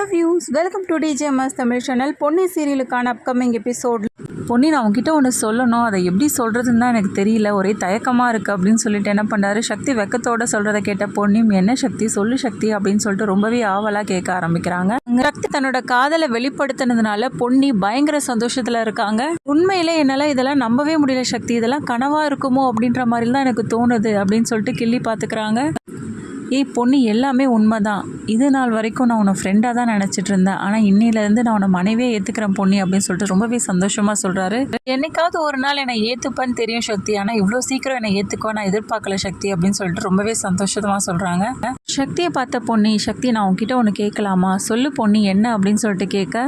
Hello views, welcome to DJMS Tamil channel. Ponni சீரியலுக்கான upcoming episode. Ponni, நான் உங்ககிட்ட ஒன்று சொல்லணும், அதை எப்படி சொல்கிறதுன்னு தான் எனக்கு தெரியல, ஒரே தயக்கமாக இருக்குது அப்படின்னு சொல்லிட்டு என்ன பண்ணுறாரு, சக்தி வெக்கத்தோடு சொல்கிறத கேட்ட பொன்னியும் என்ன சக்தி சொல்லு சக்தி அப்படின்னு சொல்லிட்டு ரொம்பவே ஆவலாக கேட்க ஆரம்பிக்கிறாங்க. சக்தி தன்னோட காதலை வெளிப்படுத்தினதுனால பொன்னி பயங்கர சந்தோஷத்தில் இருக்காங்க. உண்மையிலே என்னால் இதெல்லாம் நம்பவே முடியல சக்தி, இதெல்லாம் கனவாக இருக்குமோ அப்படின்ற மாதிரி தான் எனக்கு தோணுது அப்படின்னு சொல்லிட்டு கிள்ளி பார்த்துக்கிறாங்க. பொண்ணு, எல்லாமே உண்மைதான். இது நாள் வரைக்கும் நான் உன்னை ஃப்ரெண்டாக தான் நினச்சிட்டு இருந்தேன், ஆனால் இன்னிலேருந்து நான் உன்னை மனைவியே ஏற்றுக்கிறேன் பொண்ணு அப்படின்னு சொல்லிட்டு ரொம்பவே சந்தோஷமாக சொல்கிறாரு. என்னைக்காவது ஒரு நாள் என்னை ஏற்றுப்பேன்னு தெரியும் சக்தி, ஆனால் இவ்வளோ சீக்கிரம் என்னை ஏற்றுக்குவேன் நான் எதிர்பார்க்கல சக்தி அப்படின்னு சொல்லிட்டு ரொம்பவே சந்தோஷமாக சொல்கிறாங்க. சக்தியை பார்த்த பொண்ணு, சக்தி நான் உன்கிட்ட ஒன்று கேட்கலாமா, சொல்லு பொண்ணு என்ன அப்படின்னு சொல்லிட்டு கேட்க,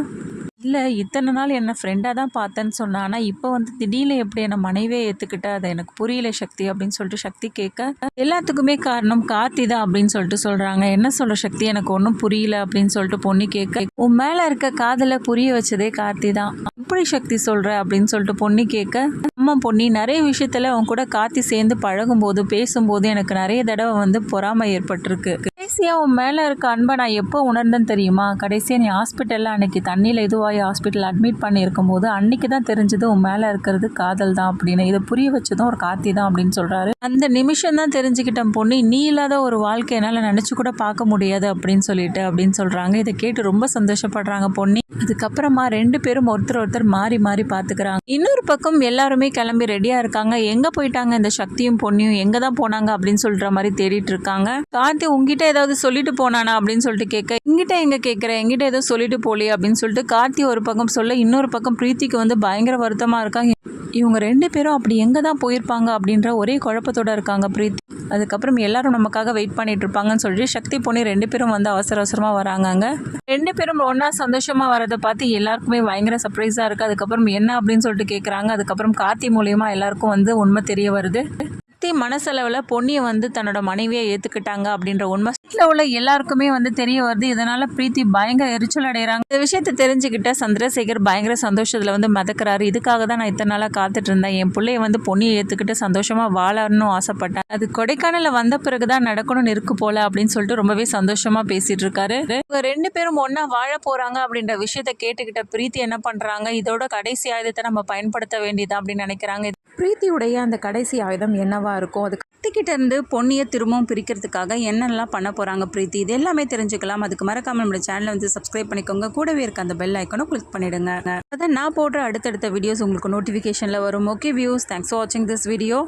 இல்லை இத்தனை நாள் என்னை ஃப்ரெண்டாக தான் பார்த்தேன்னு சொன்னேன், ஆனால் இப்போ வந்து திடீர்னு எப்படி என்னை மனைவியே ஏற்றுக்கிட்ட, அதை எனக்கு புரியல சக்தி அப்படின்னு சொல்லிட்டு சக்தி கேட்க, எல்லாத்துக்குமே காரணம் கார்த்தி தான் அப்படின்னு சொல்லிட்டு சொல்கிறாங்க. என்ன சொல்கிற சக்தி, எனக்கு ஒன்றும் புரியல அப்படின்னு சொல்லிட்டு பொண்ணு கேட்க, உன் மேலே இருக்க காதலை புரிய வச்சதே கார்த்தி தான், எப்படி சக்தி சொல்கிற அப்படின்னு சொல்லிட்டு பொண்ணு கேட்க, அம்மா பொண்ணி, நிறைய விஷயத்தில் அவன் கூட கார்த்தி சேர்ந்து பழகும்போது பேசும்போது எனக்கு நிறைய தடவை வந்து பொறாமை ஏற்பட்டிருக்கு. கடைசியாக உன் மேலே இருக்க அன்பை நான் எப்போ உணர்ந்தேன்னு தெரியுமா, கடைசியாக நீ ஹாஸ்பிட்டலில் அன்னைக்கு தண்ணியில் இதுவாகி ஹாஸ்பிட்டல் அட்மிட் பண்ணியிருக்கும் போது அன்னைக்கு தான் தெரிஞ்சது உன் மேலே இருக்கிறது காதல் தான் அப்படின்னு, இதை புரிய வச்சதும் ஒரு கார்த்தி தான் அப்படின்னு சொல்கிறாரு. அந்த நிமிஷம் தான் தெரிஞ்சுக்கிட்டேன் பொண்ணு, நீ இல்லாத ஒரு வாழ்க்கை என்னால் நினச்சி கூட பார்க்க முடியாது அப்படின்னு சொல்லிட்டு அப்படின்னு சொல்கிறாங்க. இதை கேட்டு ரொம்ப சந்தோஷப்படுறாங்க பொண்ணு. அதுக்கப்புறமா ரெண்டு பேரும் ஒருத்தர் மாறி மாறி பார்த்துக்கிறாங்க. இன்னொரு பக்கம் எல்லாருமே கிளம்பி ரெடியாக இருக்காங்க. எங்கே போயிட்டாங்க இந்த சக்தியும் பொண்ணியும், எங்கே தான் போனாங்க அப்படின்னு சொல்கிற மாதிரி தேடிட்டு இருக்காங்க. கார்த்தி உங்ககிட்ட ஏதாவது சொல்லிட்டு போனானா அப்படின்னு சொல்லிட்டு கேட்க, எங்கிட்ட எங்கே கேட்குறேன், எங்கிட்ட ஏதோ சொல்லிட்டு போலே அப்படின்னு சொல்லிட்டு கார்த்தி ஒரு பக்கம் சொல்ல, இன்னொரு பக்கம் பிரீத்திக்கு வந்து பயங்கர வருத்தமாக இருக்காங்க. இவங்க ரெண்டு பேரும் அப்படி எங்கே தான் போயிருப்பாங்க அப்படின்ற ஒரே குழப்பத்தோடு இருக்காங்க பிரீத்தி. அதுக்கப்புறம் எல்லாரும் நமக்காக வெயிட் பண்ணிட்டு இருப்பாங்கன்னு சொல்லிட்டு சக்தி பொண்ணு ரெண்டு பேரும் வந்து அவசரமாக வராங்க. ரெண்டு பேரும் ஒன்றா சந்தோஷமாக வரதை பார்த்து எல்லாருக்குமே பயங்கர சர்ப்ரைஸாக இருக்குது. அதுக்கப்புறம் என்ன அப்படின்னு சொல்லிட்டு கேட்குறாங்க. அதுக்கப்புறம் கார்த்தி மூலியமாக எல்லாருக்கும் வந்து உண்மை தெரிய வருது. மனசளவில் பொன்னியை வந்து தன்னோட மனைவியை ஏற்றுக்கிட்டாங்க அப்படின்ற உண்மை உள்ள எல்லாருக்குமே வந்து தெரிய வருது. இதனால் பிரீத்தி பயங்கர எரிச்சல் அடைகிறாங்க. இந்த விஷயத்தை தெரிஞ்சுக்கிட்ட சந்திரசேகர் பயங்கர சந்தோஷத்தில் வந்து மிதக்கிறாரு. இதுக்காக தான் நான் இத்தனை நாளாக காத்துட்டு இருந்தேன், என் பிள்ளைய வந்து பொன்னியை ஏற்றுக்கிட்டு சந்தோஷமாக வாழணும்னு ஆசைப்பட்டேன், அது கொடைக்கானலில் வந்த பிறகு தான் நடக்கணும்னு இருக்கு போல அப்படின்னு சொல்லிட்டு ரொம்பவே சந்தோஷமாக பேசிட்டு இருக்காரு. இவங்க ரெண்டு பேரும் ஒன்றா வாழ போகிறாங்க அப்படின்ற விஷயத்தை கேட்டுக்கிட்ட பிரீத்தி என்ன பண்ணுறாங்க, இதோட கடைசி ஆயுதத்தை நம்ம பயன்படுத்த வேண்டியதா அப்படின்னு நினைக்கிறாங்க. பிரீத்தியுடைய அந்த கடைசி ஆயுதம் என்னவா இருக்கும், அது கத்திக்கிட்ட இருந்து பொன்னியை திரும்பவும் பிரிக்கிறதுக்காக என்னெல்லாம் பண்ண போகிறாங்க பிரீத்தி, இது எல்லாமே தெரிஞ்சுக்கலாம். அதுக்கு மறக்காம நம்மளோட சேனலை வந்து சப்ஸ்கிரைப் பண்ணிக்கோங்க. கூடவே இருக்க அந்த பெல் ஐக்கனை கிளிக் பண்ணிடுங்க. அதான் நான் போடுற அடுத்தடுத்த வீடியோஸ் உங்களுக்கு நோட்டிஃபிகேஷனில் வரும். ஓகே வியூஸ், தேங்க்ஸ் ஃபார் வாட்சிங் திஸ் வீடியோ.